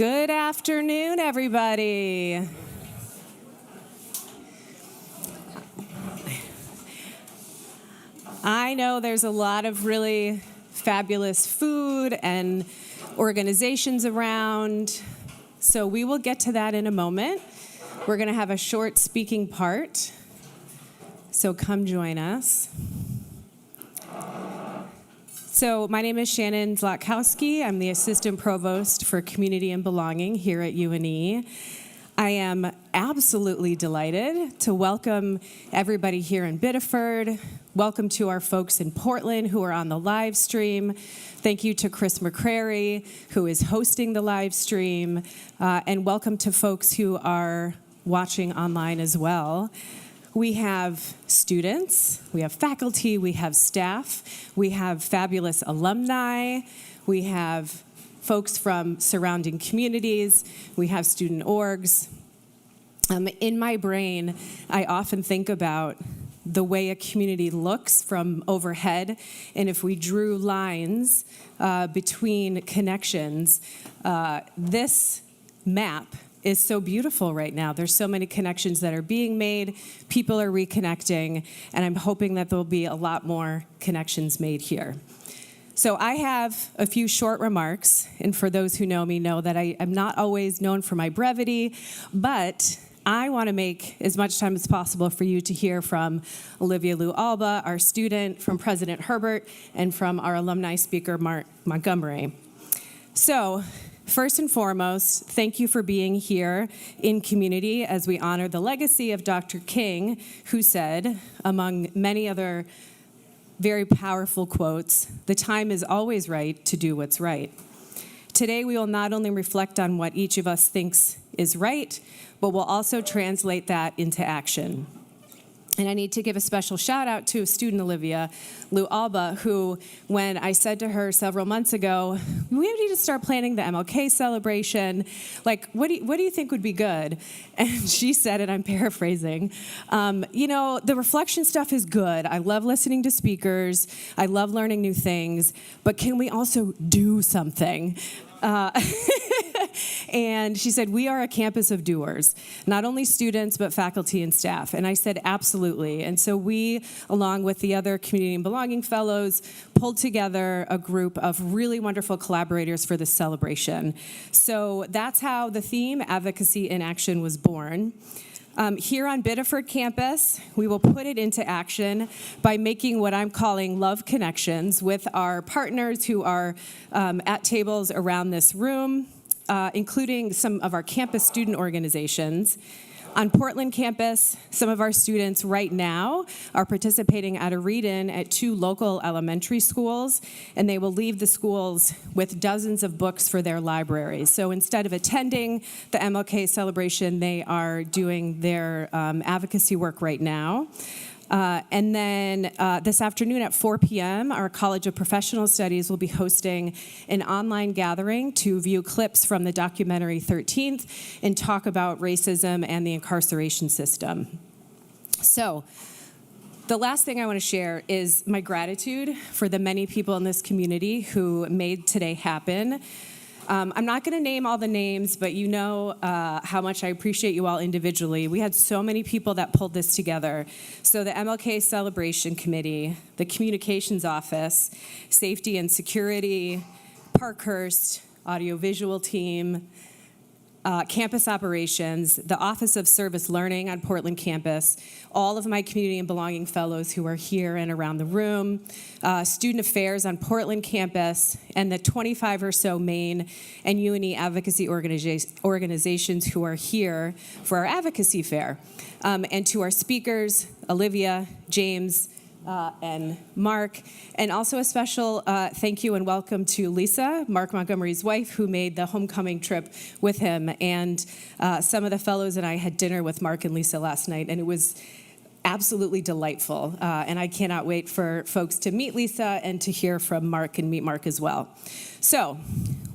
Good afternoon, everybody. I know there's a lot of really fabulous food and organizations around, so we will get to that in a moment. We're going to have a short speaking part, so come join us. So my name is Shannon Zlotkowski. I'm the Assistant Provost for Community and Belonging here at UNE. I am absolutely delighted to welcome everybody here in Biddeford. Welcome to our folks in Portland who are on the live stream. Thank you to Chris McCrary, who is hosting the live stream. And welcome to folks who are watching online as well. We have students, we have faculty, we have staff, we have fabulous alumni, we have folks from surrounding communities, we have student orgs. In my brain, I often think about the way a community looks from overhead, and if we drew lines between connections, this map is so beautiful right now. There's so many connections that are being made, people are reconnecting, and I'm hoping that there'll be a lot more connections made here. So I have a few short remarks, and for those who know me know that I am not always known for my brevity, but I want to make as much time as possible for you to hear from Olivia Lou Alba, our student, from President Herbert, and from our alumni speaker, Mark Montgomery. So, first and foremost, thank you for being here in community as we honor the legacy of Dr. King, who said, among many other very powerful quotes, "The time is always right to do what's right." Today, we will not only reflect on what each of us thinks is right, but we'll also translate that into action. And I need to give a special shout out to student Olivia Lou Alba, who, when I said to her several months ago, we need to start planning the MLK celebration, like, what do you think would be good? And she said, and I'm paraphrasing, the reflection stuff is good. I love listening to speakers. I love learning new things, but can we also do something? And she said, we are a campus of doers, not only students, but faculty and staff. And I said, absolutely. And so we, along with the other Community and Belonging Fellows, pulled together a group of really wonderful collaborators for this celebration. So that's how the theme, Advocacy in Action, was born. Here on Biddeford campus, we will put it into action by making what I'm calling love connections with our partners who are at tables around this room, including some of our campus student organizations. On Portland campus, some of our students right now are participating at a read-in at 2 local elementary schools, and they will leave the schools with dozens of books for their libraries. So instead of attending the MLK celebration, they are doing their advocacy work right now. And then this afternoon at 4 p.m., our College of Professional Studies will be hosting an online gathering to view clips from the documentary 13th and talk about racism and the incarceration system. So, the last thing I want to share is my gratitude for the many people in this community who made today happen. I'm not going to name all the names, but you know how much I appreciate you all individually. We had so many people that pulled this together. So the MLK Celebration Committee, the Communications Office, Safety and Security, Parkhurst, Audiovisual Team, Campus Operations, the Office of Service Learning on Portland campus, all of my Community and Belonging Fellows who are here and around the room, Student Affairs on Portland campus, and the 25 or so Maine and UNE advocacy organizations who are here for our advocacy fair. And to our speakers, Olivia, James, and Mark, and also a special thank you and welcome to Lisa, Mark Montgomery's wife, who made the homecoming trip with him. And some of the fellows and I had dinner with Mark and Lisa last night, and it was absolutely delightful. And I cannot wait for folks to meet Lisa and to hear from Mark and meet Mark as well. So,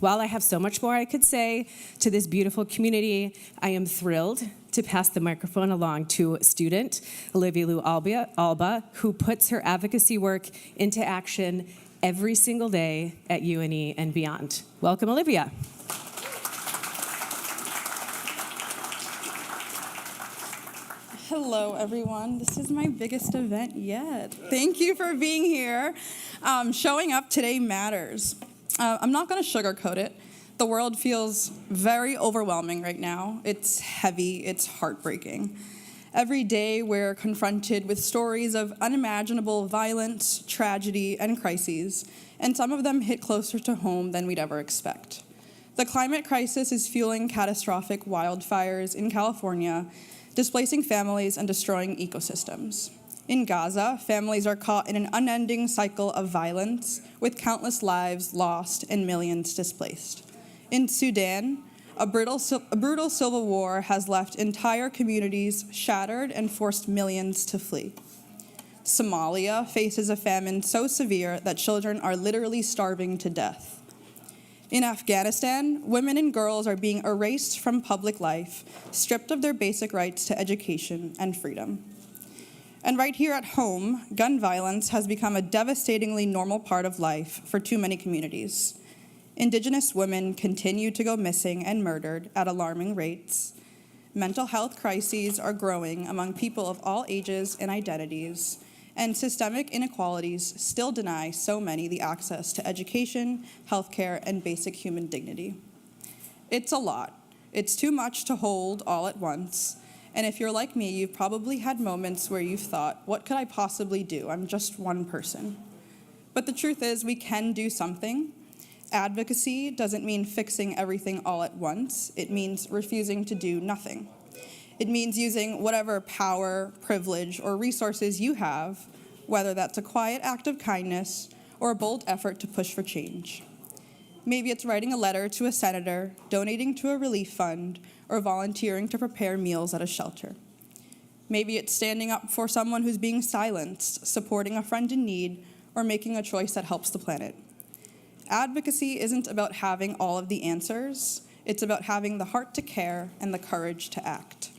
while I have so much more I could say to this beautiful community, I am thrilled to pass the microphone along to student Olivia Lou Alba, who puts her advocacy work into action every single day at UNE and beyond. Welcome, Olivia. Hello, everyone. This is my biggest event yet. Thank you for being here. Showing up today matters. I'm not going to sugarcoat it. The world feels very overwhelming right now. It's heavy. It's heartbreaking. Every day, we're confronted with stories of unimaginable violence, tragedy, and crises, and some of them hit closer to home than we'd ever expect. The climate crisis is fueling catastrophic wildfires in California, displacing families and destroying ecosystems. In Gaza, families are caught in an unending cycle of violence, with countless lives lost and millions displaced. In Sudan, a brutal civil war has left entire communities shattered and forced millions to flee. Somalia faces a famine so severe that children are literally starving to death. In Afghanistan, women and girls are being erased from public life, stripped of their basic rights to education and freedom. And right here at home, gun violence has become a devastatingly normal part of life for too many communities. Indigenous women continue to go missing and murdered at alarming rates. Mental health crises are growing among people of all ages and identities, and systemic inequalities still deny so many the access to education, healthcare, and basic human dignity. It's a lot. It's too much to hold all at once. And if you're like me, you've probably had moments where you've thought, what could I possibly do? I'm just one person. But the truth is, we can do something. Advocacy doesn't mean fixing everything all at once. It means refusing to do nothing. It means using whatever power, privilege, or resources you have, whether that's a quiet act of kindness or a bold effort to push for change. Maybe it's writing a letter to a senator, donating to a relief fund, or volunteering to prepare meals at a shelter. Maybe it's standing up for someone who's being silenced, supporting a friend in need, or making a choice that helps the planet. Advocacy isn't about having all of the answers. It's about having the heart to care and the courage to act.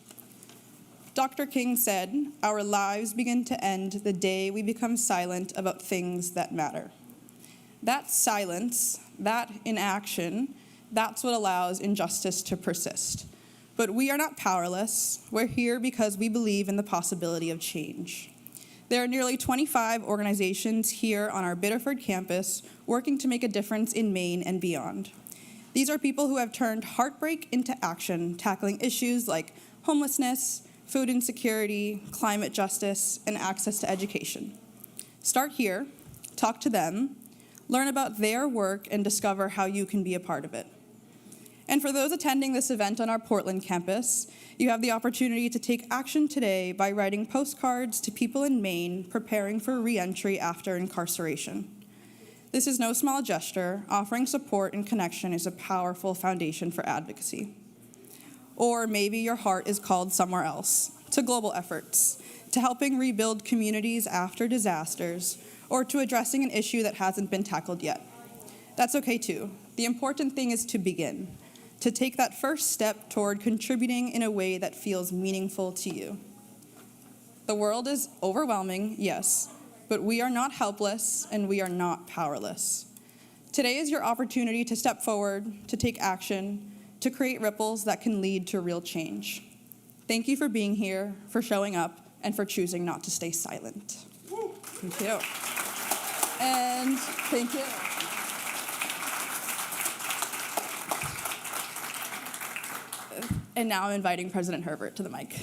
Dr. King said, "Our lives begin to end the day we become silent about things that matter." That silence, that inaction, that's what allows injustice to persist. But we are not powerless. We're here because we believe in the possibility of change. There are nearly 25 organizations here on our Biddeford campus working to make a difference in Maine and beyond. These are people who have turned heartbreak into action, tackling issues like homelessness, food insecurity, climate justice, and access to education. Start here, talk to them, learn about their work, and discover how you can be a part of it. And for those attending this event on our Portland campus, you have the opportunity to take action today by writing postcards to people in Maine preparing for re-entry after incarceration. This is no small gesture. Offering support and connection is a powerful foundation for advocacy. Or maybe your heart is called somewhere else, to global efforts, to helping rebuild communities after disasters, or to addressing an issue that hasn't been tackled yet. That's okay too. The important thing is to begin, to take that first step toward contributing in a way that feels meaningful to you. The world is overwhelming, yes, but we are not helpless and we are not powerless. Today is your opportunity to step forward, to take action, to create ripples that can lead to real change. Thank you for being here, for showing up, and for choosing not to stay silent. Thank you. And thank you. And now I'm inviting President Herbert to the mic.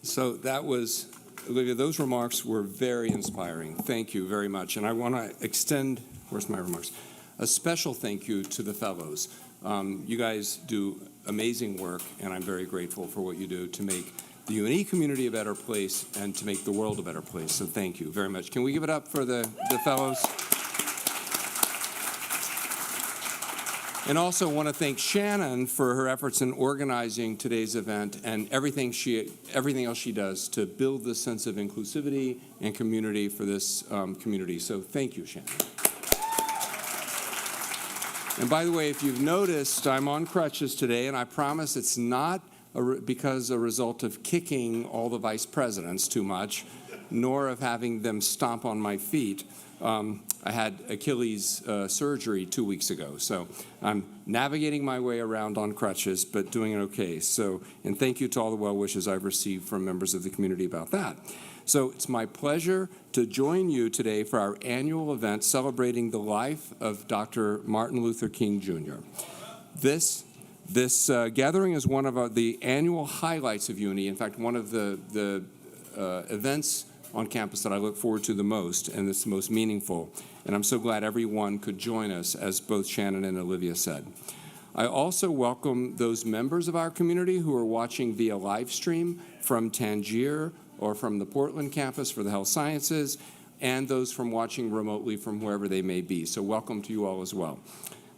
So that was, Olivia, those remarks were very inspiring. Thank you very much. And I want to extend, where's my remarks? A special thank you to the fellows. You guys do amazing work, and I'm very grateful for what you do to make the UNE community a better place and to make the world a better place. So thank you very much. Can we give it up for the fellows? And also want to thank Shannon for her efforts in organizing today's event and everything else she does to build this sense of inclusivity and community for this community. So thank you, Shannon. And by the way, if you've noticed, I'm on crutches today, and I promise it's not because a result of kicking all the vice presidents too much. nor of having them stomp on my feet. I had Achilles surgery 2 weeks ago, so I'm navigating my way around on crutches, but doing it okay. So, and thank you to all the well wishes I've received from members of the community about that. So it's my pleasure to join you today for our annual event celebrating the life of Dr. Martin Luther King Jr. This gathering is one of the annual highlights of UNE. In fact, one of the events on campus that I look forward to the most, and it's the most meaningful. And I'm so glad everyone could join us, as both Shannon and Olivia said. I also welcome those members of our community who are watching via live stream from Tangier or from the Portland campus for the health sciences, and those from watching remotely from wherever they may be. So welcome to you all as well.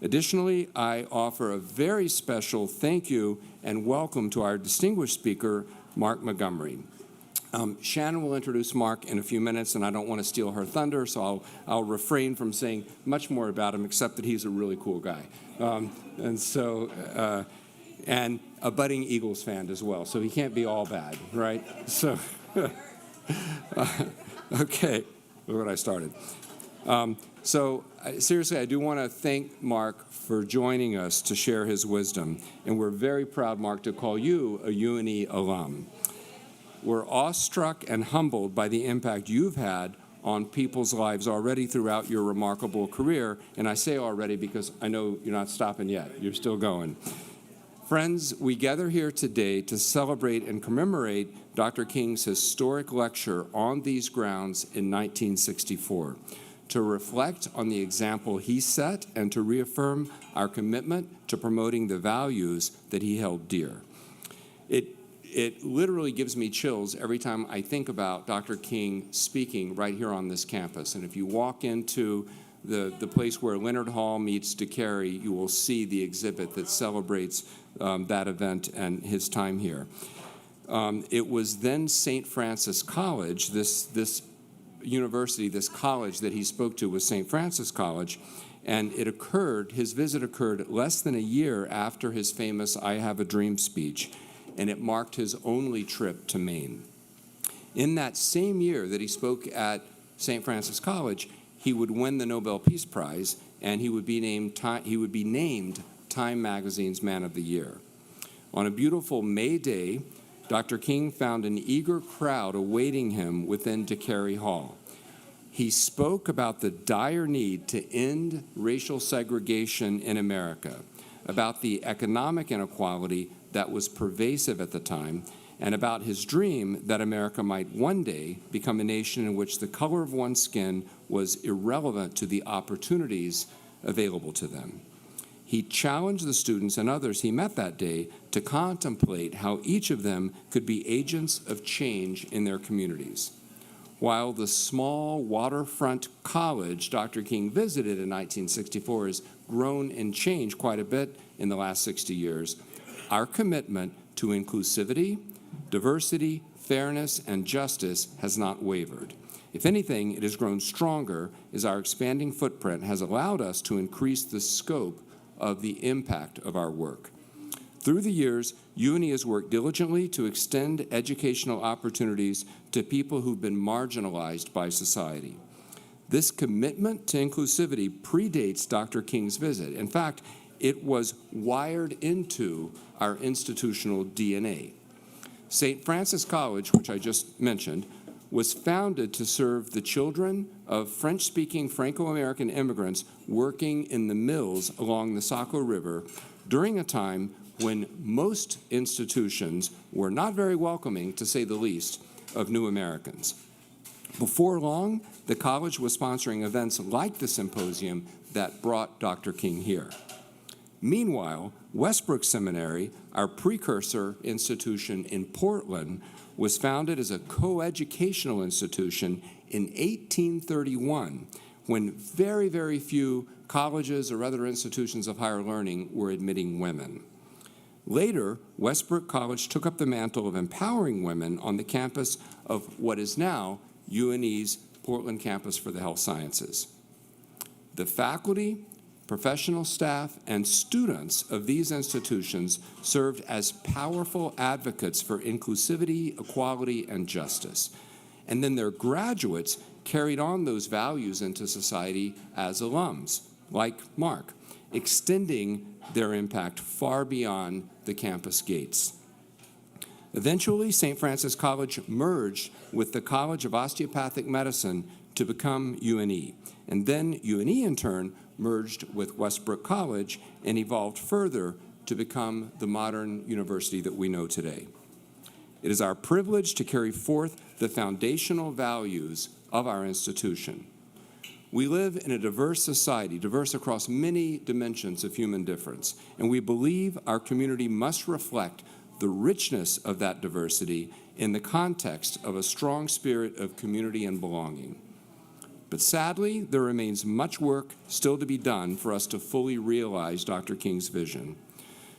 Additionally, I offer a very special thank you and welcome to our distinguished speaker, Mark Montgomery. Shannon will introduce Mark in a few minutes, and I don't want to steal her thunder, so I'll refrain from saying much more about him, except that he's a really cool guy. And a budding Eagles fan as well, so he can't be all bad, right? So, okay, look what I started. Seriously, I do want to thank Mark for joining us to share his wisdom, and we're very proud, Mark, to call you a UNE alum. We're awestruck and humbled by the impact you've had on people's lives already throughout your remarkable career, and I say already because I know you're not stopping yet. You're still going. Friends, we gather here today to celebrate and commemorate Dr. King's historic lecture on these grounds in 1964, to reflect on the example he set and to reaffirm our commitment to promoting the values that he held dear. It literally gives me chills every time I think about Dr. King speaking right here on this campus. And if you walk into the place where Leonard Hall meets DeCary, you will see the exhibit that celebrates that event and his time here. It was then St. Francis College, this university, this college that he spoke to was St. Francis College, and his visit occurred less than a year after his famous I Have a Dream speech, and it marked his only trip to Maine. In that same year that he spoke at St. Francis College, he would win the Nobel Peace Prize, and he would be named Time Magazine's Man of the Year. On a beautiful May day, Dr. King found an eager crowd awaiting him within DeCary Hall. He spoke about the dire need to end racial segregation in America, about the economic inequality that was pervasive at the time, and about his dream that America might one day become a nation in which the color of one's skin was irrelevant to the opportunities available to them. He challenged the students and others he met that day to contemplate how each of them could be agents of change in their communities. While the small waterfront college Dr. King visited in 1964 has grown and changed quite a bit in the last 60 years, our commitment to inclusivity, diversity, fairness, and justice has not wavered. If anything, it has grown stronger as our expanding footprint has allowed us to increase the scope of the impact of our work. Through the years, UNE has worked diligently to extend educational opportunities to people who've been marginalized by society. This commitment to inclusivity predates Dr. King's visit. In fact, it was wired into our institutional DNA. St. Francis College, which I just mentioned, was founded to serve the children of French-speaking Franco-American immigrants working in the mills along the Saco River during a time when most institutions were not very welcoming, to say the least, of new Americans. Before long, the college was sponsoring events like the symposium that brought Dr. King here. Meanwhile, Westbrook Seminary, our precursor institution in Portland, was founded as a coeducational institution in 1831, when very, very few colleges or other institutions of higher learning were admitting women. Later, Westbrook College took up the mantle of empowering women on the campus of what is now UNE's Portland Campus for the Health Sciences. The faculty, professional staff, and students of these institutions served as powerful advocates for inclusivity, equality, and justice. and then their graduates carried on those values into society as alums, like Mark, extending their impact far beyond the campus gates. Eventually, St. Francis College merged with the College of Osteopathic Medicine to become UNE, and then UNE in turn merged with Westbrook College and evolved further to become the modern university that we know today. It is our privilege to carry forth the foundational values of our institution. We live in a diverse society, diverse across many dimensions of human difference, and we believe our community must reflect the richness of that diversity in the context of a strong spirit of community and belonging. But sadly, there remains much work still to be done for us to fully realize Dr. King's vision.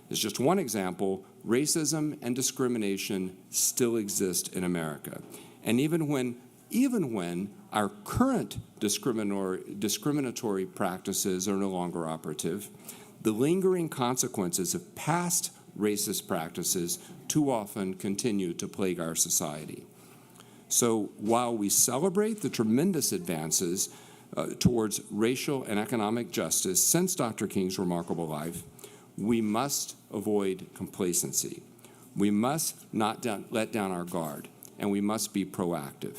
As just one example, racism and discrimination still exist in America. And even when our current discriminatory practices are no longer operative, the lingering consequences of past racist practices too often continue to plague our society. So while we celebrate the tremendous advances towards racial and economic justice since Dr. King's remarkable life, we must avoid complacency. We must not let down our guard, and we must be proactive.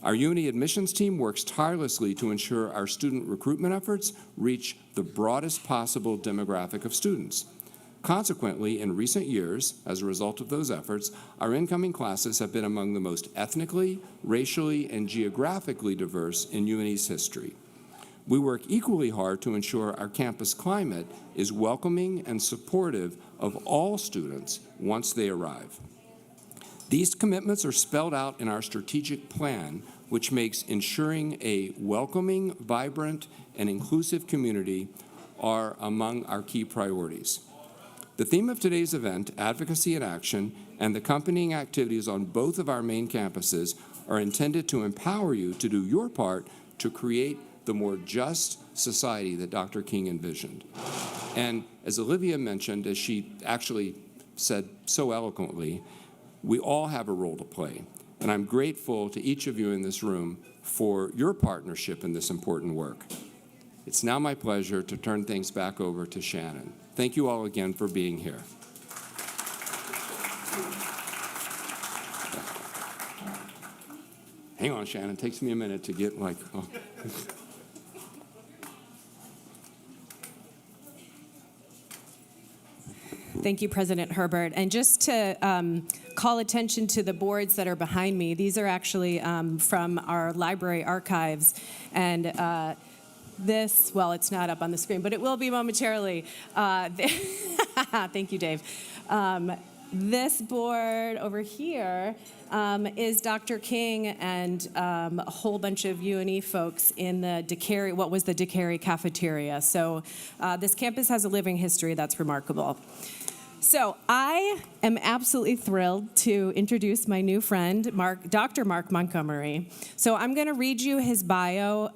Our UNE admissions team works tirelessly to ensure our student recruitment efforts reach the broadest possible demographic of students. Consequently, in recent years, as a result of those efforts, our incoming classes have been among the most ethnically, racially, and geographically diverse in UNE's history. We work equally hard to ensure our campus climate is welcoming and supportive of all students once they arrive. These commitments are spelled out in our strategic plan, which makes ensuring a welcoming, vibrant, and inclusive community are among our key priorities. The theme of today's event, Advocacy in Action, and the accompanying activities on both of our main campuses are intended to empower you to do your part to create the more just society that Dr. King envisioned. And as Olivia mentioned, as she actually said so eloquently, we all have a role to play. And I'm grateful to each of you in this room for your partnership in this important work. It's now my pleasure to turn things back over to Shannon. Thank you all again for being here. Hang on, Shannon. It takes me a minute to get like... Oh. Thank you, President Herbert. And just to call attention to the boards that are behind me, these are actually from our library archives. And this, well, it's not up on the screen, but it will be momentarily. Thank you, Dave. This board over here is Dr. King and a whole bunch of UNE folks in the DeCary, what was the DeCary cafeteria. So this campus has a living history that's remarkable. So I am absolutely thrilled to introduce my new friend, Dr. Mark Montgomery. So I'm going to read you his bio.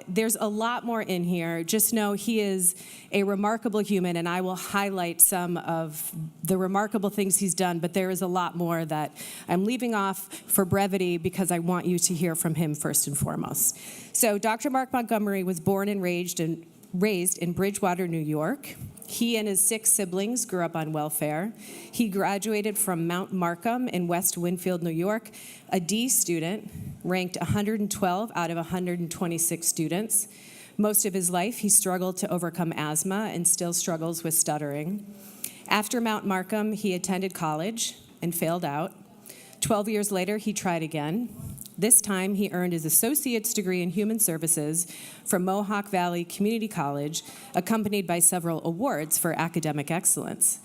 There's a lot more in here. Just know he is a remarkable human, and I will highlight some of the remarkable things he's done, but there is a lot more that I'm leaving off for brevity because I want you to hear from him first and foremost. So Dr. Mark Montgomery was born and raised in Bridgewater, New York. He and his 6 siblings grew up on welfare. He graduated from Mount Markham in West Winfield, New York, a D student, ranked 112 out of 126 students. Most of his life, he struggled to overcome asthma and still struggles with stuttering. After Mount Markham, he attended college and failed out. 12 years later, he tried again. This time, he earned his associate's degree in human services from Mohawk Valley Community College, accompanied by several awards for academic excellence.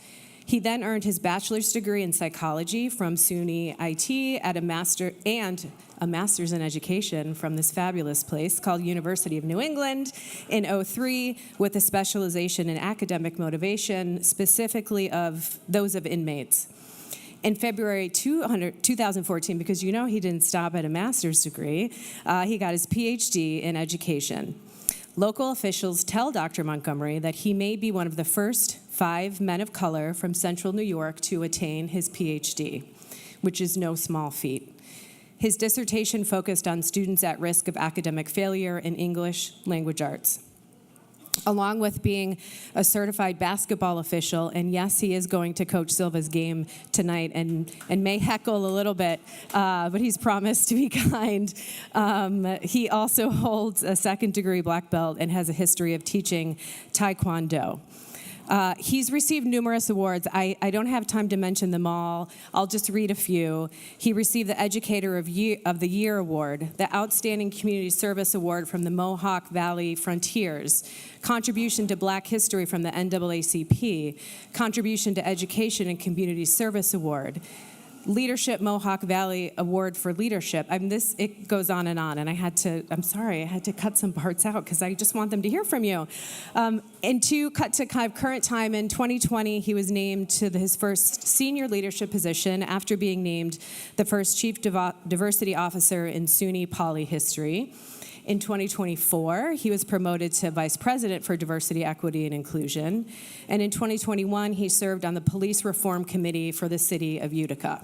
He then earned his bachelor's degree in psychology from SUNY IT and a master's in education from this fabulous place called University of New England in 2003, with a specialization in academic motivation, specifically of those of inmates. In February 2014, because you know he didn't stop at a master's degree, he got his PhD in education. Local officials tell Dr. Montgomery that he may be one of the first 5 men of color from central New York to attain his PhD, which is no small feat. His dissertation focused on students at risk of academic failure in English language arts. Along with being a certified basketball official, and yes, he is going to Coach Silva's game tonight and may heckle a little bit, but he's promised to be kind. He also holds a second-degree black belt and has a history of teaching Taekwondo. He's received numerous awards. I don't have time to mention them all. I'll just read a few. He received the Educator of the Year Award, the Outstanding Community Service Award from the Mohawk Valley Frontiers, Contribution to Black History from the NAACP, Contribution to Education and Community Service Award, Leadership Mohawk Valley Award for Leadership. It goes on, and I had to cut some parts out because I just want them to hear from you. And to cut to kind of current time, in 2020, he was named to his first senior leadership position after being named the first Chief Diversity Officer in SUNY Poly history. In 2024, he was promoted to Vice President for Diversity, Equity, and Inclusion. And in 2021, he served on the Police Reform Committee for the City of Utica.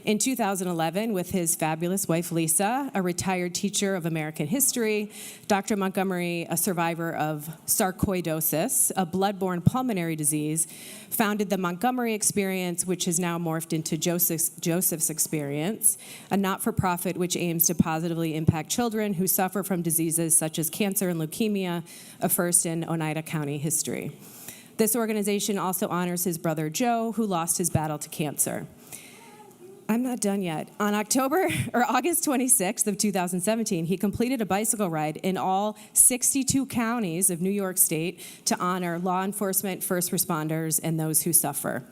In 2011, with his fabulous wife, Lisa, a retired teacher of American history, Dr. Montgomery, a survivor of sarcoidosis, a blood-borne pulmonary disease, founded the Montgomery Experience, which has now morphed into Joseph's Experience, a not-for-profit which aims to positively impact children who suffer from diseases such as cancer and leukemia, a first in Oneida County history. This organization also honors his brother Joe, who lost his battle to cancer. I'm not done yet. On August 26th of 2017, he completed a bicycle ride in all 62 counties of New York State to honor law enforcement, first responders, and those who suffer.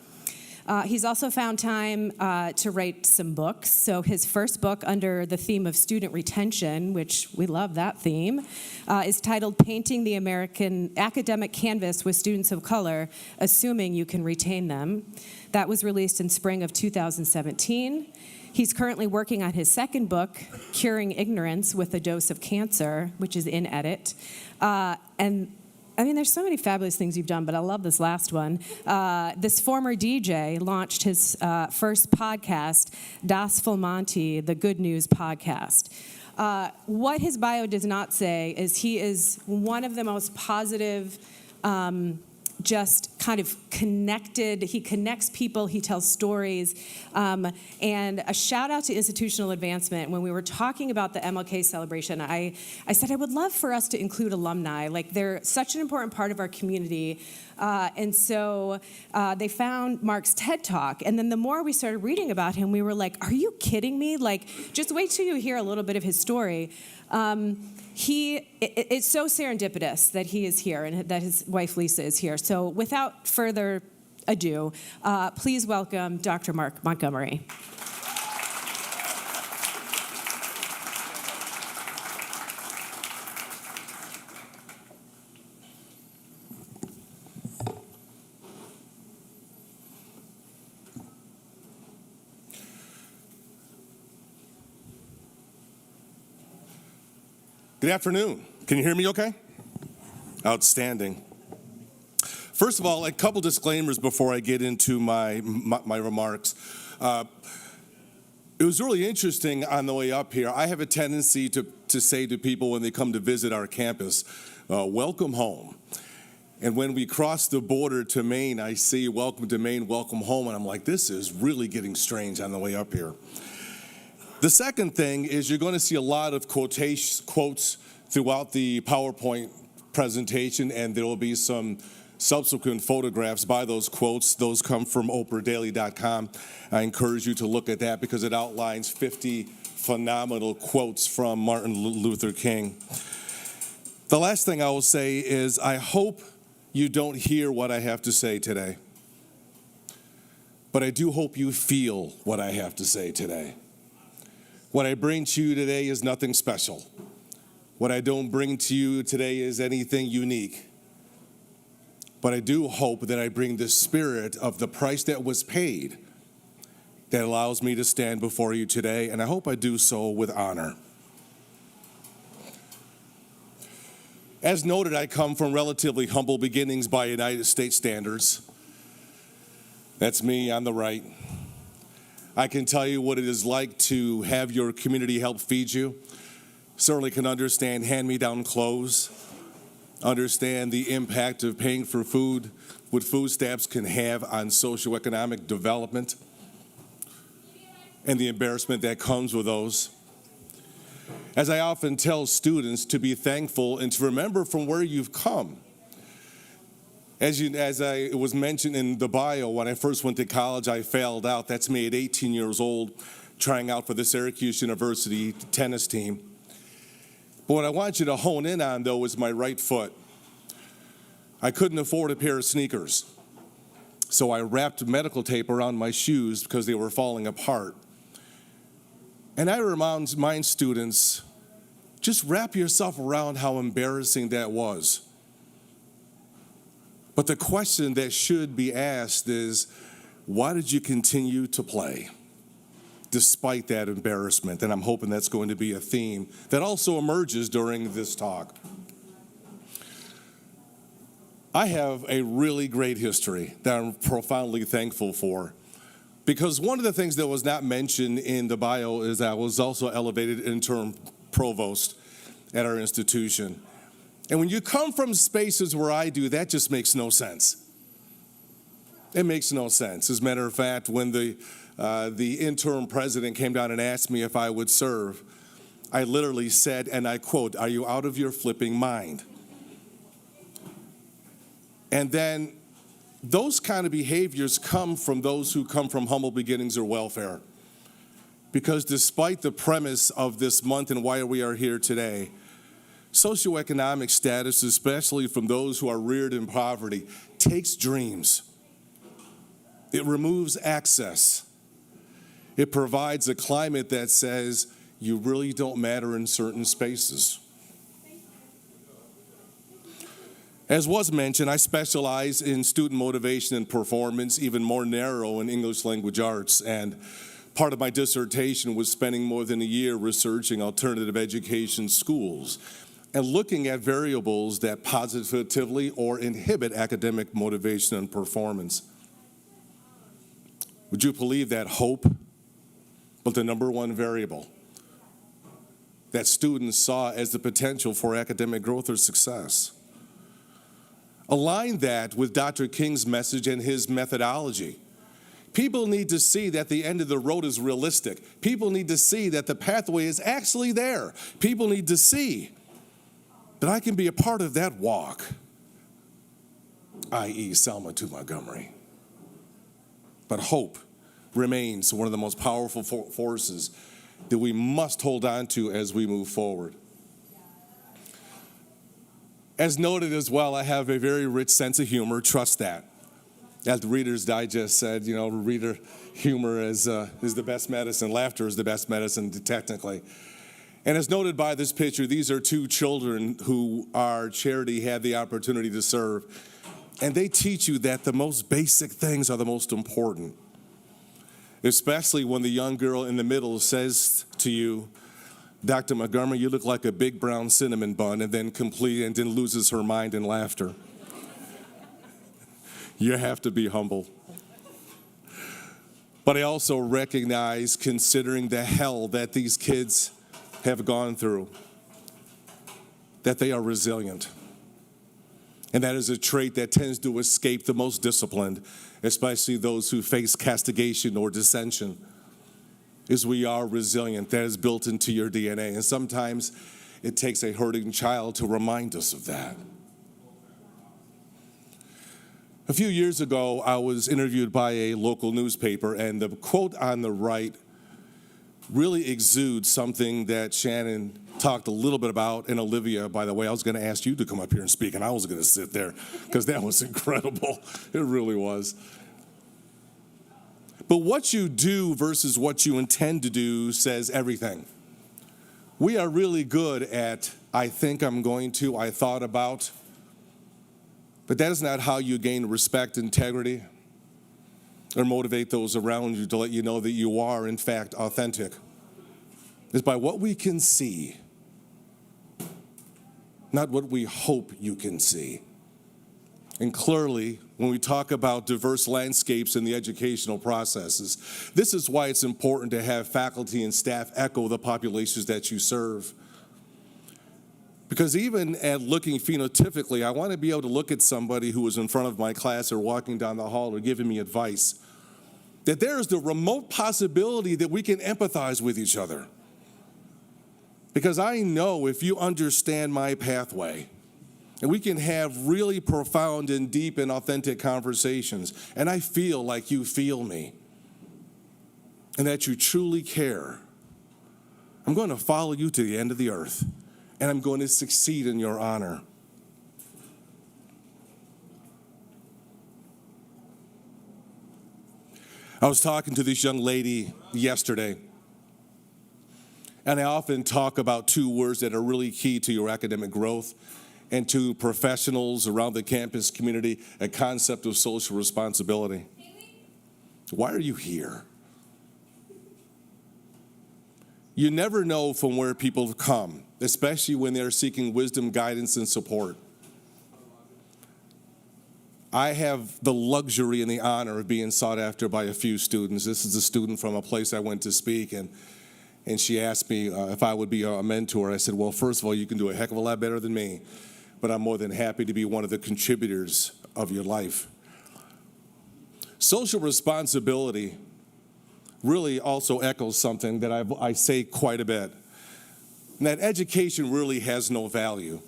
He's also found time to write some books. So his first book under the theme of student retention, which we love that theme, is titled Painting the American Academic Canvas with Students of Color, Assuming You Can Retain Them. That was released in spring of 2017. He's currently working on his second book, Curing Ignorance with a Dose of Cancer, which is in edit. There's so many fabulous things you've done, but I love this last one. This former DJ launched his first podcast, Das Fulmonti, the Good News Podcast. What his bio does not say is he is one of the most positive, just kind of connected. He connects people, he tells stories. And a shout out to institutional advancement. When we were talking about the MLK celebration, I said I would love for us to include alumni. Like, they're such an important part of our community. And so they found Mark's TED Talk. And then the more we started reading about him, we were like, are you kidding me? Like, just wait till you hear a little bit of his story. It's so serendipitous that he is here and that his wife Lisa is here. So without further ado, please welcome Dr. Mark Montgomery. Good afternoon. Can you hear me okay? Outstanding. First of all, a couple disclaimers before I get into my remarks. It was really interesting on the way up here. I have a tendency to say to people when they come to visit our campus, welcome home. And when we cross the border to Maine, I see welcome to Maine, welcome home, and I'm like, this is really getting strange on the way up here. The second thing is you're going to see a lot of quotes throughout the PowerPoint presentation, and there will be some subsequent photographs by those quotes. Those come from oprahdaily.com. I encourage you to look at that because it outlines 50 phenomenal quotes from Martin Luther King. The last thing I will say is I hope you don't hear what I have to say today, but I do hope you feel what I have to say today. What I bring to you today is nothing special. What I don't bring to you today is anything unique. But I do hope that I bring the spirit of the price that was paid that allows me to stand before you today, and I hope I do so with honor. As noted, I come from relatively humble beginnings by United States standards. That's me on the right. I can tell you what it is like to have your community help feed you. Certainly can understand hand-me-down clothes, understand the impact of paying for food, what food stamps can have on socioeconomic development, and the embarrassment that comes with those. As I often tell students, to be thankful and to remember from where you've come. As I was mentioned in the bio, when I first went to college, I failed out. That's me at 18 years old, trying out for the Syracuse University tennis team. But what I want you to hone in on, though, is my right foot. I couldn't afford a pair of sneakers, so I wrapped medical tape around my shoes because they were falling apart. And I remind students, just wrap yourself around how embarrassing that was. But the question that should be asked is, why did you continue to play despite that embarrassment? And I'm hoping that's going to be a theme that also emerges during this talk. I have a really great history that I'm profoundly thankful for, because one of the things that was not mentioned in the bio is I was also elevated interim provost at our institution. And when you come from spaces where I do, that just makes no sense. It makes no sense. As a matter of fact, when the interim president came down and asked me if I would serve, I literally said, and I quote, "Are you out of your flipping mind?" And then those kind of behaviors come from those who come from humble beginnings or welfare. Because despite the premise of this month and why we are here today, socioeconomic status, especially from those who are reared in poverty, takes dreams. It removes access. It provides a climate that says you really don't matter in certain spaces. As was mentioned, I specialize in student motivation and performance, even more narrow in English language arts. And part of my dissertation was spending more than a year researching alternative education schools and looking at variables that positively or inhibit academic motivation and performance. Would you believe that hope was the number one variable that students saw as the potential for academic growth or success? Align that with Dr. King's message and his methodology. People need to see that the end of the road is realistic. People need to see that the pathway is actually there. People need to see that I can be a part of that walk, i.e. Selma to Montgomery. But hope remains one of the most powerful forces that we must hold on to as we move forward. As noted as well, I have a very rich sense of humor. Trust that. As the Reader's Digest said, reader humor is the best medicine. Laughter is the best medicine, technically. And as noted by this picture, these are two children who our charity had the opportunity to serve. And they teach you that the most basic things are the most important. Especially when the young girl in the middle says to you, "Dr. Montgomery, you look like a big brown cinnamon bun," and then loses her mind in laughter. You have to be humble. But I also recognize, considering the hell that these kids have gone through, that they are resilient. And that is a trait that tends to escape the most disciplined, especially those who face castigation or dissension. Is we are resilient. That is built into your DNA. And sometimes it takes a hurting child to remind us of that. A few years ago, I was interviewed by a local newspaper, and the quote on the right really exudes something that Shannon talked a little bit about, and Olivia, by the way, I was going to ask you to come up here and speak, and I was going to sit there because that was incredible. It really was. But what you do versus what you intend to do says everything. We are really good at, I think I'm going to, I thought about, but that is not how you gain respect, integrity, or motivate those around you to let you know that you are, in fact, authentic. It's by what we can see, not what we hope you can see. And clearly, when we talk about diverse landscapes in the educational processes, this is why it's important to have faculty and staff echo the populations that you serve. Because even at looking phenotypically, I want to be able to look at somebody who is in front of my class or walking down the hall or giving me advice, that there is the remote possibility that we can empathize with each other. Because I know if you understand my pathway, and we can have really profound and deep and authentic conversations, and I feel like you feel me, and that you truly care, I'm going to follow you to the end of the earth, and I'm going to succeed in your honor. I was talking to this young lady yesterday, and I often talk about two words that are really key to your academic growth and to professionals around the campus community, a concept of social responsibility. Why are you here? You never know from where people come, especially when they're seeking wisdom, guidance, and support. I have the luxury and the honor of being sought after by a few students. This is a student from a place I went to speak, and she asked me if I would be a mentor. I said, well, first of all, you can do a heck of a lot better than me, but I'm more than happy to be one of the contributors of your life. Social responsibility really also echoes something that I say quite a bit, and that education really has no value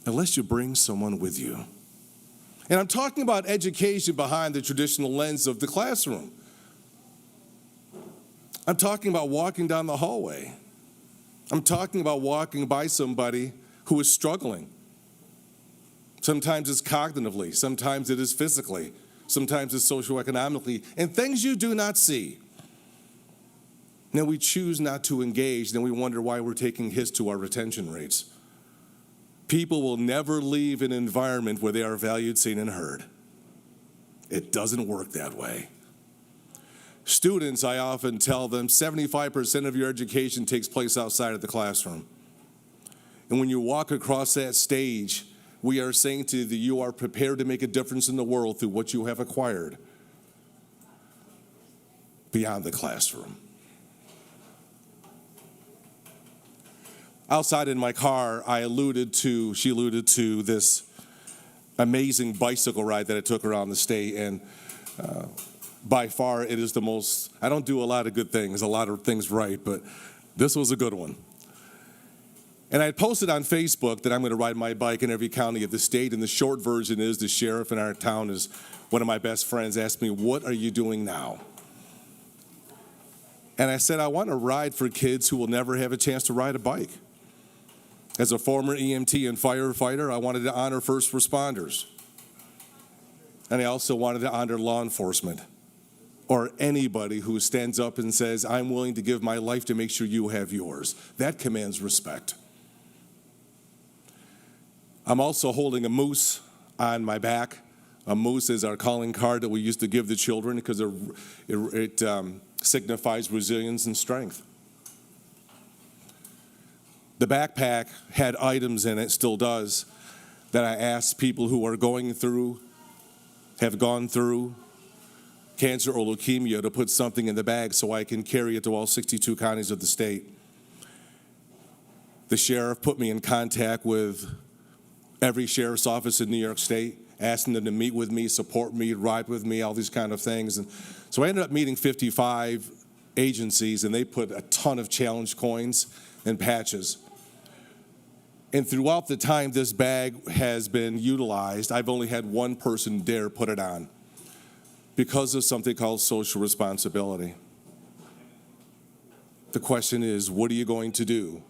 unless you bring someone with you. And I'm talking about education behind the traditional lens of the classroom. I'm talking about walking down the hallway. I'm talking about walking by somebody who is struggling. Sometimes it's cognitively, sometimes it is physically, sometimes it's socioeconomically, and things you do not see. Then we choose not to engage, then we wonder why we're taking hits to our retention rates. People will never leave an environment where they are valued, seen, and heard. It doesn't work that way. Students, I often tell them, 75% of your education takes place outside of the classroom. And when you walk across that stage, we are saying to you that you are prepared to make a difference in the world through what you have acquired beyond the classroom. Outside in my car, she alluded to this amazing bicycle ride that I took around the state, and by far, it is the most, I don't do a lot of good things, a lot of things right, but this was a good one. And I posted on Facebook that I'm going to ride my bike in every county of the state, and the short version is the sheriff in our town is one of my best friends asked me, what are you doing now? And I said, I want to ride for kids who will never have a chance to ride a bike. As a former EMT and firefighter, I wanted to honor first responders. And I also wanted to honor law enforcement, or anybody who stands up and says, I'm willing to give my life to make sure you have yours. That commands respect. I'm also holding a moose on my back. A moose is our calling card that we used to give the children because it signifies resilience and strength. The backpack had items in it, still does, that I asked people who are going through, have gone through cancer or leukemia to put something in the bag so I can carry it to all 62 counties of the state. The sheriff put me in contact with every sheriff's office in New York State, asking them to meet with me, support me, ride with me, all these kind of things. And so I ended up meeting 55 agencies, and they put a ton of challenge coins and patches. And throughout the time this bag has been utilized, I've only had one person dare put it on because of something called social responsibility. The question is, what are you going to do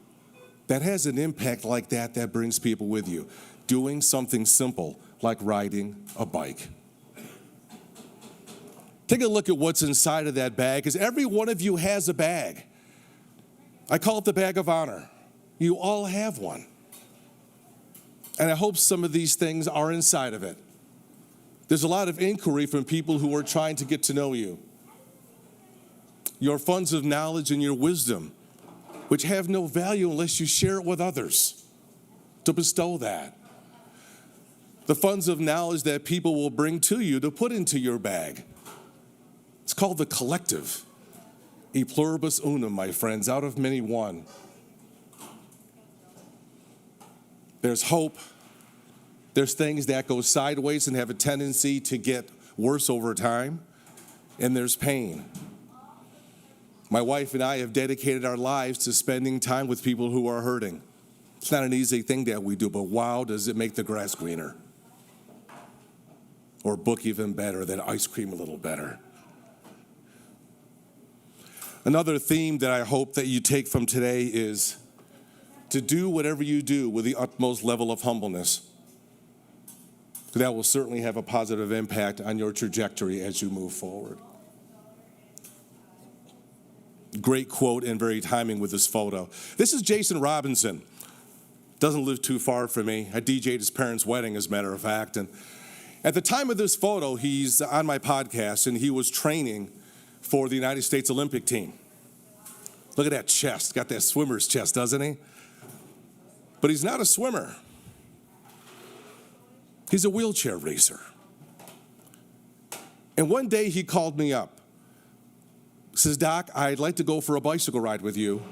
that has an impact like that that brings people with you? Doing something simple like riding a bike. Take a look at what's inside of that bag, because every one of you has a bag. I call it the bag of honor. You all have one. And I hope some of these things are inside of it. There's a lot of inquiry from people who are trying to get to know you. Your funds of knowledge and your wisdom, which have no value unless you share it with others, to bestow that. The funds of knowledge that people will bring to you to put into your bag. It's called the collective. E pluribus unum, my friends, out of many one. There's hope. There's things that go sideways and have a tendency to get worse over time. And there's pain. My wife and I have dedicated our lives to spending time with people who are hurting. It's not an easy thing that we do, but wow, does it make the grass greener. Or book even better, that ice cream a little better. Another theme that I hope that you take from today is to do whatever you do with the utmost level of humbleness. That will certainly have a positive impact on your trajectory as you move forward. Great quote and very timing with this photo. This is Jason Robinson. Doesn't live too far from me. I DJ'd his parents' wedding, as a matter of fact. And at the time of this photo, he's on my podcast, and he was training for the United States Olympic team. Look at that chest. Got that swimmer's chest, doesn't he? But he's not a swimmer. He's a wheelchair racer. And one day he called me up. He says, Doc, I'd like to go for a bicycle ride with you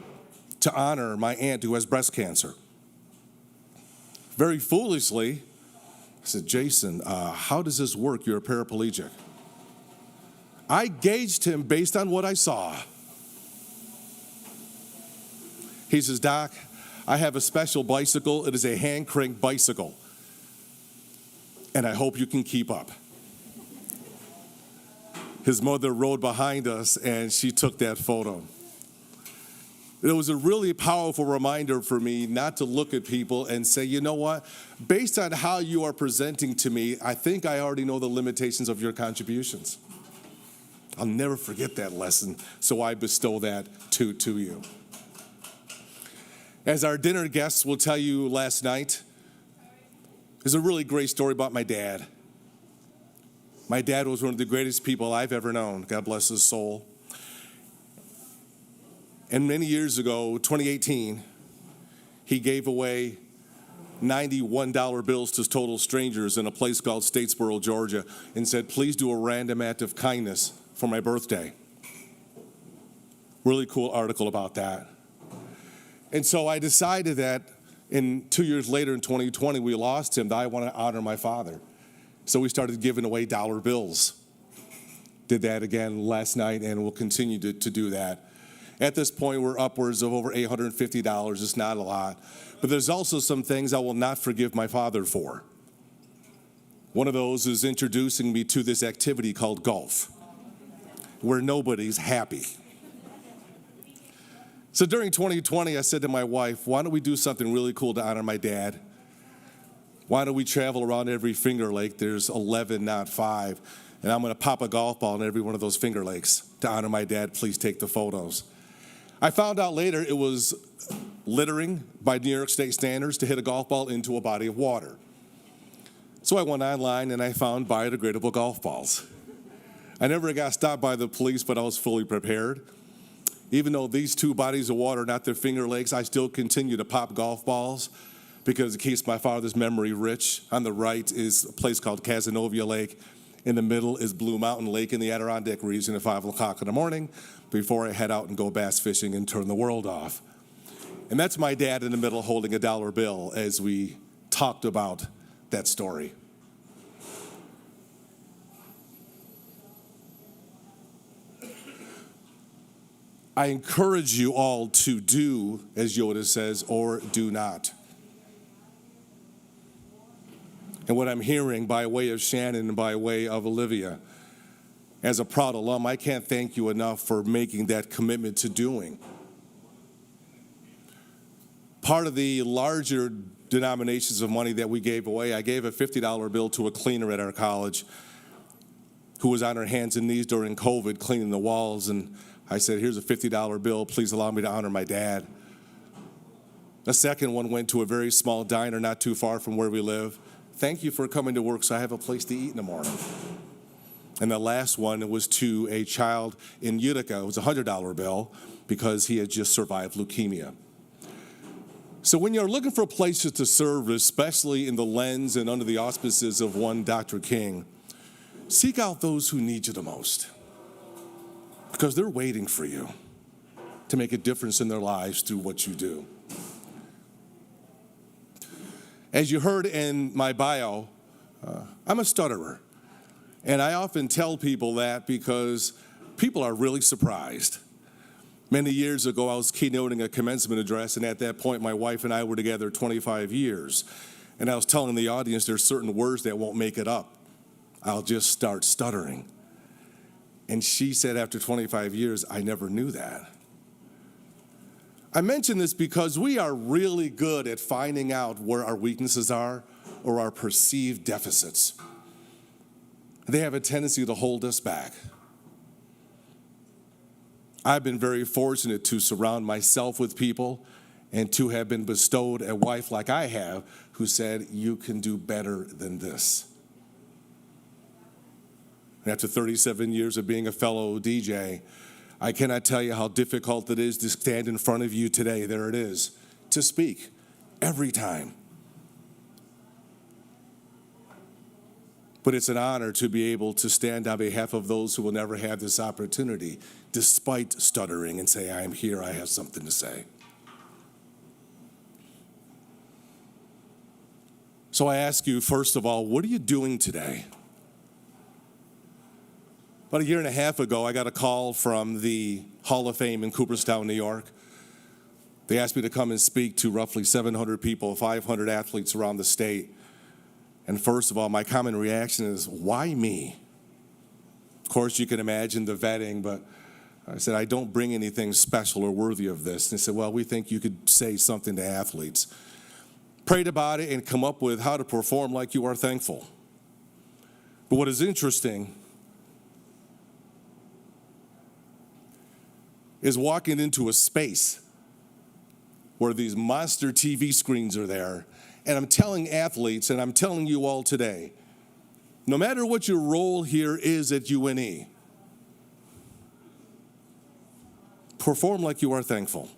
to honor my aunt who has breast cancer. Very foolishly, I said, Jason, how does this work? You're a paraplegic. I gauged him based on what I saw. He says, Doc, I have a special bicycle. It is a hand crank bicycle. And I hope you can keep up. His mother rode behind us, and she took that photo. It was a really powerful reminder for me not to look at people and say, you know what, based on how you are presenting to me, I think I already know the limitations of your contributions. I'll never forget that lesson, so I bestow that to you. As our dinner guests will tell you last night, there's a really great story about my dad. My dad was one of the greatest people I've ever known. God bless his soul. And many years ago, 2018, he gave away $91 bills to total strangers in a place called Statesboro, Georgia, and said, please do a random act of kindness for my birthday. Really cool article about that. And so I decided that 2 years later in 2020, we lost him, that I want to honor my father. So we started giving away dollar bills. Did that again last night, and we'll continue to do that. At this point, we're upwards of over $850. It's not a lot. But there's also some things I will not forgive my father for. One of those is introducing me to this activity called golf, where nobody's happy. So during 2020, I said to my wife, why don't we do something really cool to honor my dad? Why don't we travel around every Finger Lake? There's 11, not 5. And I'm going to pop a golf ball in every one of those Finger Lakes to honor my dad. Please take the photos. I found out later it was littering by New York State standards to hit a golf ball into a body of water. So I went online and I found biodegradable golf balls. I never got stopped by the police, but I was fully prepared. Even though these two bodies of water are not their Finger Lakes, I still continue to pop golf balls because it keeps my father's memory rich. On the right is a place called Cazenovia Lake. In the middle is Blue Mountain Lake in the Adirondack region at 5 o'clock in the morning before I head out and go bass fishing and turn the world off. And that's my dad in the middle holding a dollar bill as we talked about that story. I encourage you all to do, as Yoda says, or do not. And what I'm hearing by way of Shannon and by way of Olivia, as a proud alum, I can't thank you enough for making that commitment to doing. Part of the larger denominations of money that we gave away, I gave a $50 bill to a cleaner at our college who was on her hands and knees during COVID cleaning the walls, and I said, here's a $50 bill, please allow me to honor my dad. A second one went to a very small diner not too far from where we live. Thank you for coming to work so I have a place to eat in the morning. And the last one was to a child in Utica. It was a $100 bill because he had just survived leukemia. So when you're looking for places to serve, especially in the lens and under the auspices of one Dr. King, seek out those who need you the most, because they're waiting for you to make a difference in their lives through what you do. As you heard in my bio, I'm a stutterer. And I often tell people that because people are really surprised. Many years ago, I was keynoting a commencement address, and at that point, my wife and I were together 25 years. And I was telling the audience there's certain words that won't make it up. I'll just start stuttering. And she said after 25 years, I never knew that. I mention this because we are really good at finding out where our weaknesses are or our perceived deficits. They have a tendency to hold us back. I've been very fortunate to surround myself with people and to have been bestowed a wife like I have who said, you can do better than this. And after 37 years of being a fellow DJ, I cannot tell you how difficult it is to stand in front of you today, there it is, to speak every time. But it's an honor to be able to stand on behalf of those who will never have this opportunity, despite stuttering, and say, I am here, I have something to say. So I ask you, first of all, what are you doing today? About a year and a half ago, I got a call from the Hall of Fame in Cooperstown, New York. They asked me to come and speak to roughly 700 people, 500 athletes around the state. And first of all, my common reaction is, why me? Of course, you can imagine the vetting, but I said, I don't bring anything special or worthy of this. And they said, well, we think you could say something to athletes. Prayed about it and come up with how to perform like you are thankful. But what is interesting is walking into a space where these monster TV screens are there, and I'm telling athletes, and I'm telling you all today, no matter what your role here is at UNE, perform like you are thankful.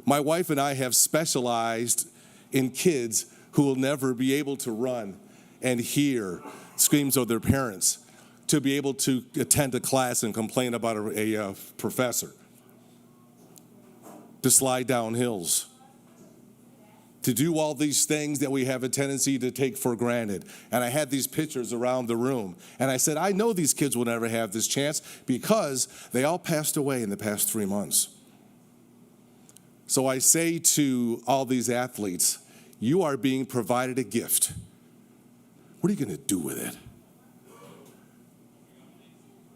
My wife and I have specialized in kids who will never be able to run and hear screams of their parents, to be able to attend a class and complain about a professor, to slide down hills, to do all these things that we have a tendency to take for granted. And I had these pictures around the room. And I said, I know these kids will never have this chance because they all passed away in the past 3 months. So I say to all these athletes, you are being provided a gift. What are you going to do with it?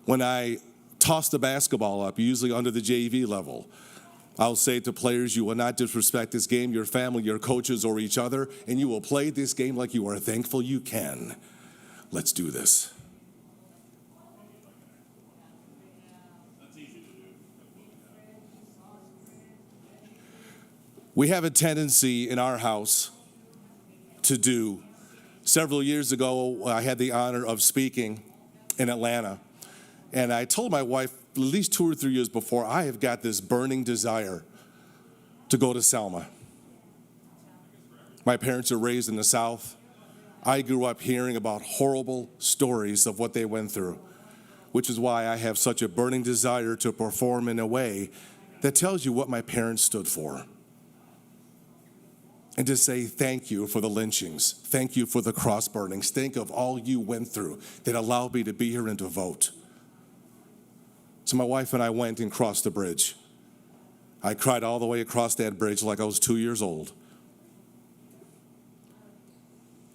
When I toss the basketball up, usually under the JV level, I'll say to players, you will not disrespect this game, your family, your coaches, or each other, and you will play this game like you are thankful you can. Let's do this. We have a tendency in our house to do. Several years ago, I had the honor of speaking in Atlanta. And I told my wife at least 2 or 3 years before, I have got this burning desire to go to Selma. My parents are raised in the South. I grew up hearing about horrible stories of what they went through, which is why I have such a burning desire to perform in a way that tells you what my parents stood for. And to say thank you for the lynchings, thank you for the cross burnings, think of all you went through that allowed me to be here and to vote. So my wife and I went and crossed the bridge. I cried all the way across that bridge like I was 2 years old.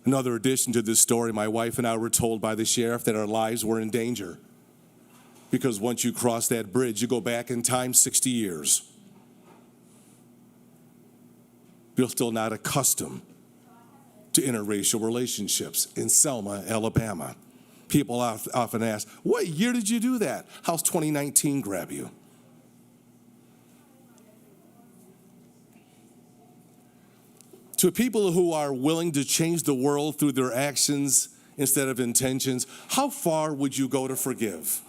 Another addition to this story, my wife and I were told by the sheriff that our lives were in danger because once you cross that bridge, you go back in time 60 years. You're still not accustomed to interracial relationships in Selma, Alabama. People often ask, what year did you do that? How's 2019 grab you? To people who are willing to change the world through their actions instead of intentions, how far would you go to forgive?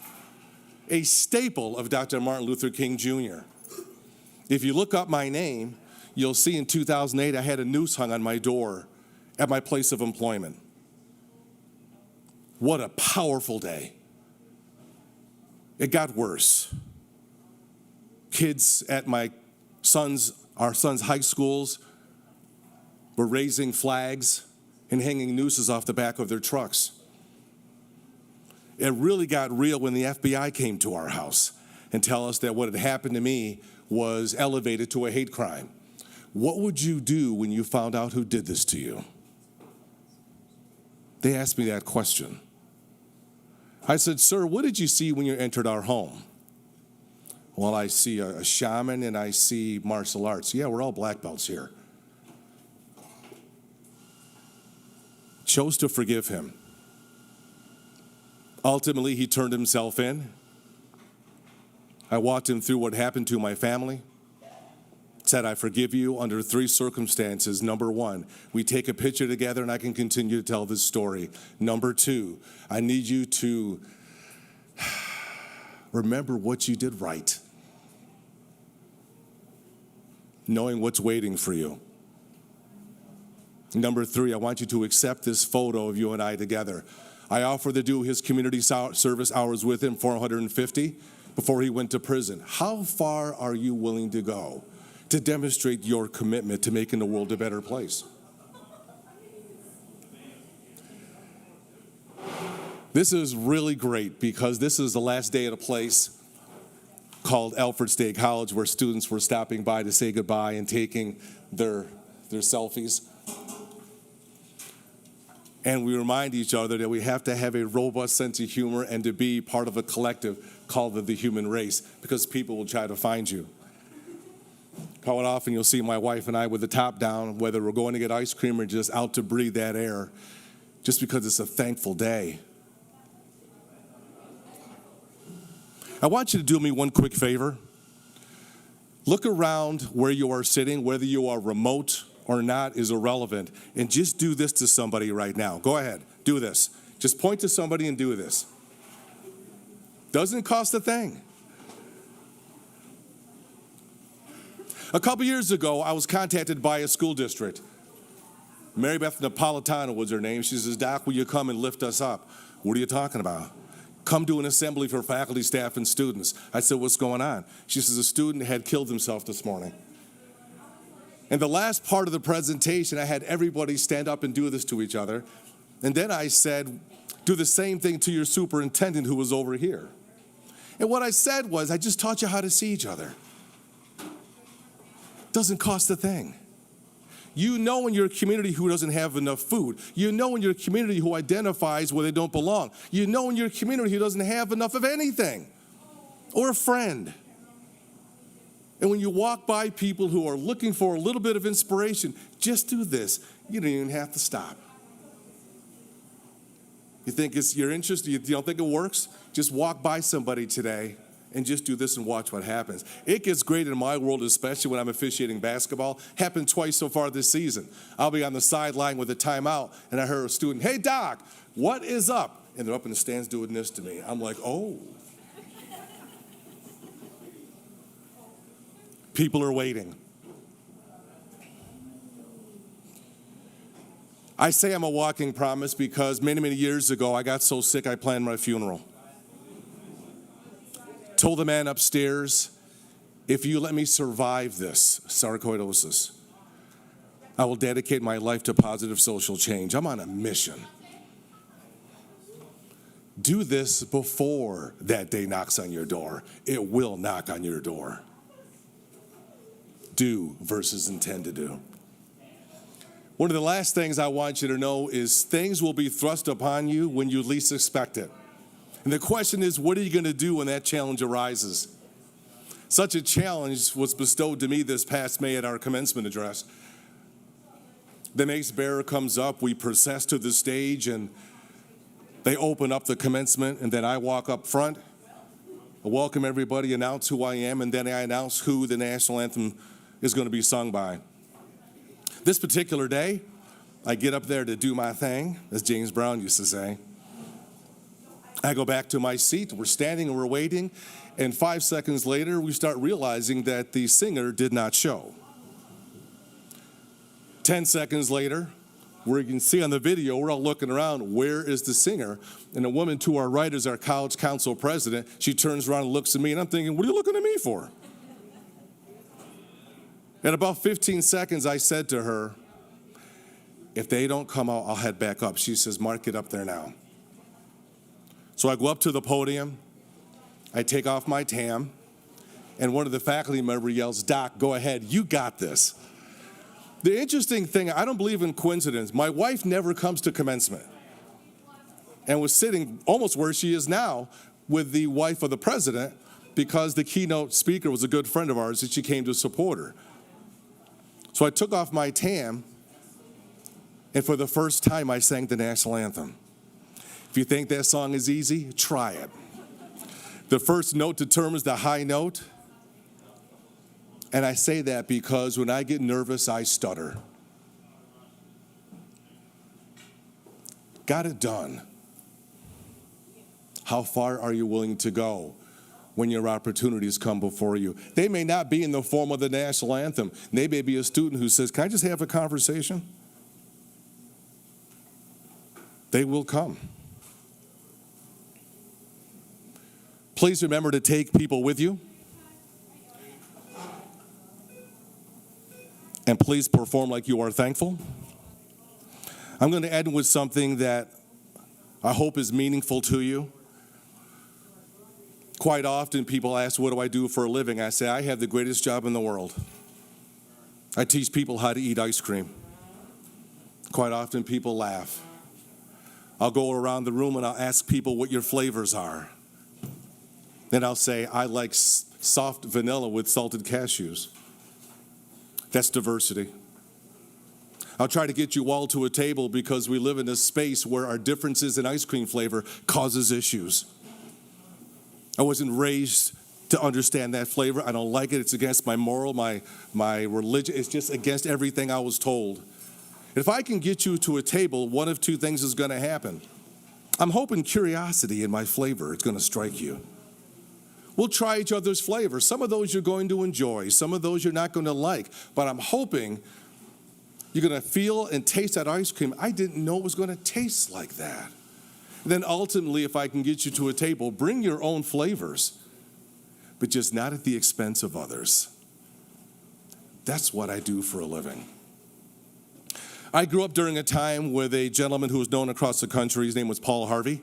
A staple of Dr. Martin Luther King Jr. If you look up my name, you'll see in 2008, I had a noose hung on my door at my place of employment. What a powerful day. It got worse. Kids at our son's high schools were raising flags and hanging nooses off the back of their trucks. It really got real when the FBI came to our house and tell us that what had happened to me was elevated to a hate crime. What would you do when you found out who did this to you? They asked me that question. I said, sir, what did you see when you entered our home? Well, I see a shaman and I see martial arts. Yeah, we're all black belts here. Chose to forgive him. Ultimately, he turned himself in. I walked him through what happened to my family. Said, I forgive you under 3 circumstances. Number 1, we take a picture together and I can continue to tell this story. Number 2, I need you to remember what you did right, knowing what's waiting for you. Number 3, I want you to accept this photo of you and I together. I offered to do his community service hours with him, 450, before he went to prison. How far are you willing to go to demonstrate your commitment to making the world a better place? This is really great because this is the last day at a place called Alfred State College where students were stopping by to say goodbye and taking their selfies. And we remind each other that we have to have a robust sense of humor and to be part of a collective called the human race, because people will try to find you. Quite often you'll see my wife and I with the top down, whether we're going to get ice cream or just out to breathe that air, just because it's a thankful day. I want you to do me one quick favor. Look around where you are sitting, whether you are remote or not is irrelevant, and just do this to somebody right now. Go ahead, do this. Just point to somebody and do this. Doesn't cost a thing. A couple years ago, I was contacted by a school district. Mary Beth Napolitano was her name. She says, Doc, will you come and lift us up? What are you talking about? Come do an assembly for faculty, staff, and students. I said, what's going on? She says, a student had killed himself this morning. In the last part of the presentation, I had everybody stand up and do this to each other. And then I said, do the same thing to your superintendent who was over here. And what I said was, I just taught you how to see each other. Doesn't cost a thing. You know in your community who doesn't have enough food. You know in your community who identifies where they don't belong. You know in your community who doesn't have enough of anything. Or a friend. And when you walk by people who are looking for a little bit of inspiration, just do this. You don't even have to stop. You think it's your interest? You don't think it works? Just walk by somebody today and just do this and watch what happens. It gets great in my world, especially when I'm officiating basketball. Happened twice so far this season. I'll be on the sideline with a timeout, and I heard a student, hey, Doc, what is up? And they're up in the stands doing this to me. I'm like, oh. People are waiting. I say I'm a walking promise because many, many years ago, I got so sick I planned my funeral. Told the man upstairs, if you let me survive this sarcoidosis, I will dedicate my life to positive social change. I'm on a mission. Do this before that day knocks on your door. It will knock on your door. Do versus intend to do. One of the last things I want you to know is things will be thrust upon you when you least expect it. And the question is, what are you going to do when that challenge arises? Such a challenge was bestowed to me this past May at our commencement address. The mace bearer comes up, we process to the stage, and they open up the commencement, and then I walk up front. I welcome everybody, announce who I am, and then I announce who the national anthem is going to be sung by. This particular day, I get up there to do my thing, as James Brown used to say. I go back to my seat, we're standing and we're waiting, and 5 seconds later, we start realizing that the singer did not show. 10 seconds later, where you can see on the video, we're all looking around, where is the singer? And a woman to our right is our college council president. She turns around and looks at me, and I'm thinking, what are you looking at me for? In about 15 seconds, I said to her, if they don't come out, I'll head back up. She says, Mark, get up there now. So I go up to the podium, I take off my tam, and one of the faculty members yells, Doc, go ahead, you got this. The interesting thing, I don't believe in coincidence. My wife never comes to commencement and was sitting almost where she is now with the wife of the president because the keynote speaker was a good friend of ours and she came to support her. So I took off my tam, and for the first time I sang the national anthem. If you think that song is easy, try it. The first note determines the high note. And I say that because when I get nervous, I stutter. Got it done. How far are you willing to go when your opportunities come before you? They may not be in the form of the national anthem. They may be a student who says, can I just have a conversation? They will come. Please remember to take people with you. And please perform like you are thankful. I'm going to end with something that I hope is meaningful to you. Quite often people ask, what do I do for a living? I say, I have the greatest job in the world. I teach people how to eat ice cream. Quite often people laugh. I'll go around the room and I'll ask people what your flavors are. Then I'll say, I like soft vanilla with salted cashews. That's diversity. I'll try to get you all to a table because we live in a space where our differences in ice cream flavor causes issues. I wasn't raised to understand that flavor. I don't like it. It's against my moral, my religion. It's just against everything I was told. If I can get you to a table, one of two things is going to happen. I'm hoping curiosity in my flavor is going to strike you. We'll try each other's flavors. Some of those you're going to enjoy. Some of those you're not going to like. But I'm hoping you're going to feel and taste that ice cream. I didn't know it was going to taste like that. And then ultimately, if I can get you to a table, bring your own flavors, but just not at the expense of others. That's what I do for a living. I grew up during a time with a gentleman who was known across the country. His name was Paul Harvey.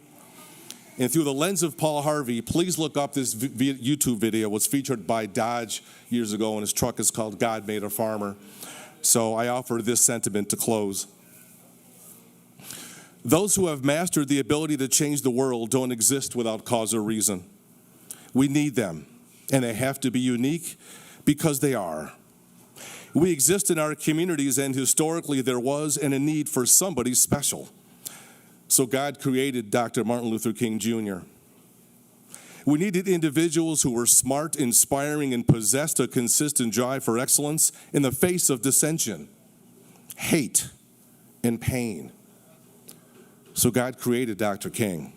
And through the lens of Paul Harvey, please look up this YouTube video. It was featured by Dodge years ago, and his truck is called God Made a Farmer. So I offer this sentiment to close. Those who have mastered the ability to change the world don't exist without cause or reason. We need them, and they have to be unique because they are. We exist in our communities, and historically there was a need for somebody special. So God created Dr. Martin Luther King Jr. We needed individuals who were smart, inspiring, and possessed a consistent drive for excellence in the face of dissension, hate, and pain. So God created Dr. King.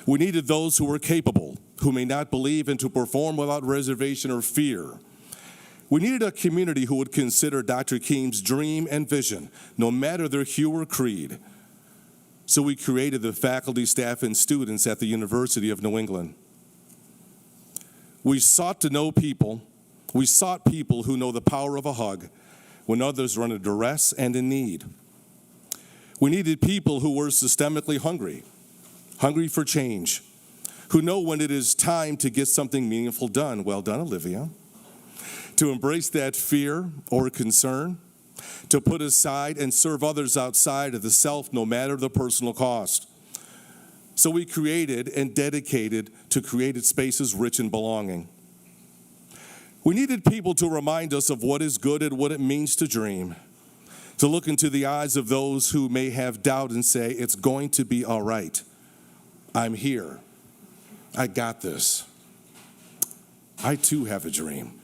We needed those who were capable, who may not believe, and to perform without reservation or fear. We needed a community who would consider Dr. King's dream and vision, no matter their hue or creed. So we created the faculty, staff, and students at the University of New England. We sought to know people. We sought people who know the power of a hug when others are under duress and in need. We needed people who were systemically hungry for change, who know when it is time to get something meaningful done. Well done, Olivia. To embrace that fear or concern, to put aside and serve others outside of the self, no matter the personal cost. So we created and dedicated to created spaces rich in belonging. We needed people to remind us of what is good and what it means to dream, to look into the eyes of those who may have doubt and say, it's going to be all right. I'm here. I got this. I too have a dream.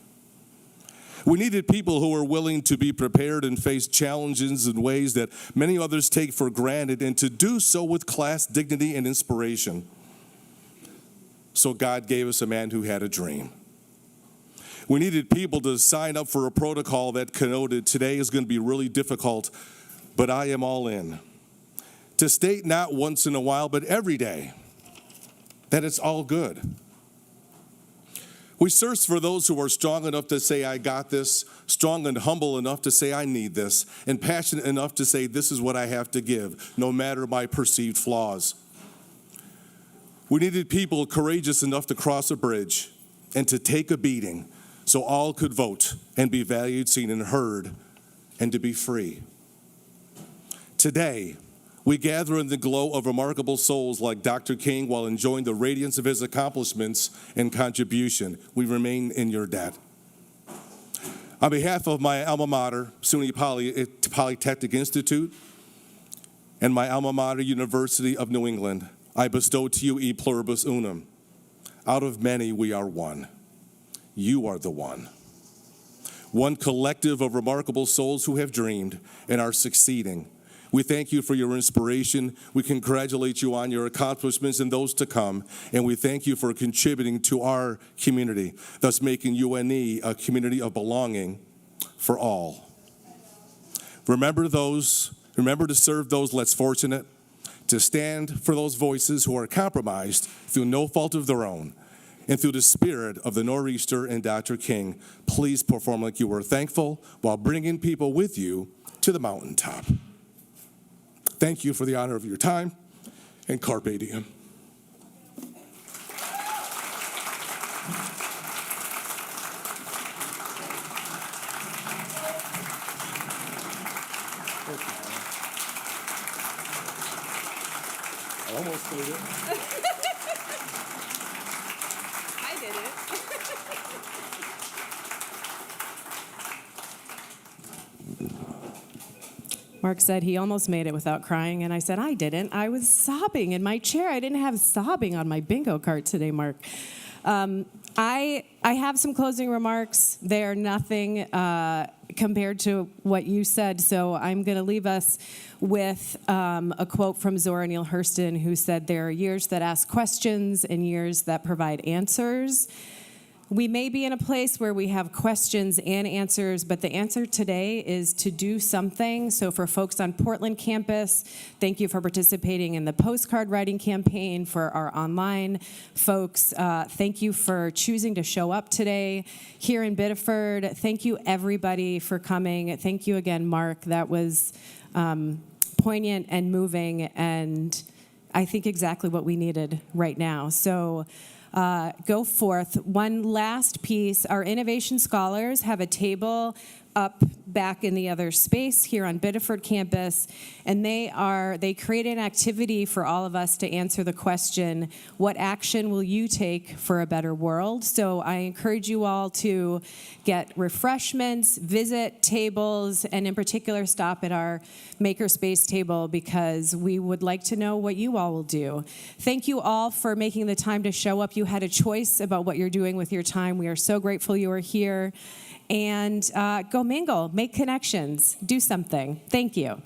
We needed people who were willing to be prepared and face challenges in ways that many others take for granted, and to do so with class, dignity, and inspiration. So God gave us a man who had a dream. We needed people to sign up for a protocol that connoted today is going to be really difficult, but I am all in. To state not once in a while, but every day, that it's all good. We search for those who are strong enough to say, I got this, strong and humble enough to say, I need this, and passionate enough to say, this is what I have to give, no matter my perceived flaws. We needed people courageous enough to cross a bridge and to take a beating so all could vote and be valued, seen, and heard, and to be free. Today, we gather in the glow of remarkable souls like Dr. King while enjoying the radiance of his accomplishments and contribution. We remain in your debt. On behalf of my alma mater, SUNY Polytechnic Institute, and my alma mater, University of New England, I bestow to you e pluribus unum. Out of many, we are one. You are the one. One collective of remarkable souls who have dreamed and are succeeding. We thank you for your inspiration. We congratulate you on your accomplishments and those to come. And we thank you for contributing to our community, thus making UNE a community of belonging for all. Remember to serve those less fortunate, to stand for those voices who are compromised through no fault of their own. And through the spirit of the Nor'easter and Dr. King, please perform like you were thankful while bringing people with you to the mountaintop. Thank you for the honor of your time, and carpe diem. I almost made it. I did it. Mark said he almost made it without crying, and I said I didn't. I was sobbing in my chair. I didn't have sobbing on my bingo card today, Mark. I have some closing remarks. They are nothing compared to what you said, so I'm going to leave us with a quote from Zora Neale Hurston, who said, there are years that ask questions and years that provide answers. We may be in a place where we have questions and answers, but the answer today is to do something. So for folks on Portland campus, thank you for participating in the postcard writing campaign. For our online folks, thank you for choosing to show up today. Here in Biddeford, thank you everybody for coming. Thank you again, Mark. That was poignant and moving, and I think exactly what we needed right now. So go forth. One last piece. Our innovation scholars have a table up back in the other space here on Biddeford campus, and they create an activity for all of us to answer the question, what action will you take for a better world? So I encourage you all to get refreshments, visit tables, and in particular stop at our makerspace table because we would like to know what you all will do. Thank you all for making the time to show up. You had a choice about what you're doing with your time. We are so grateful you are here. And go mingle, make connections, do something. Thank you.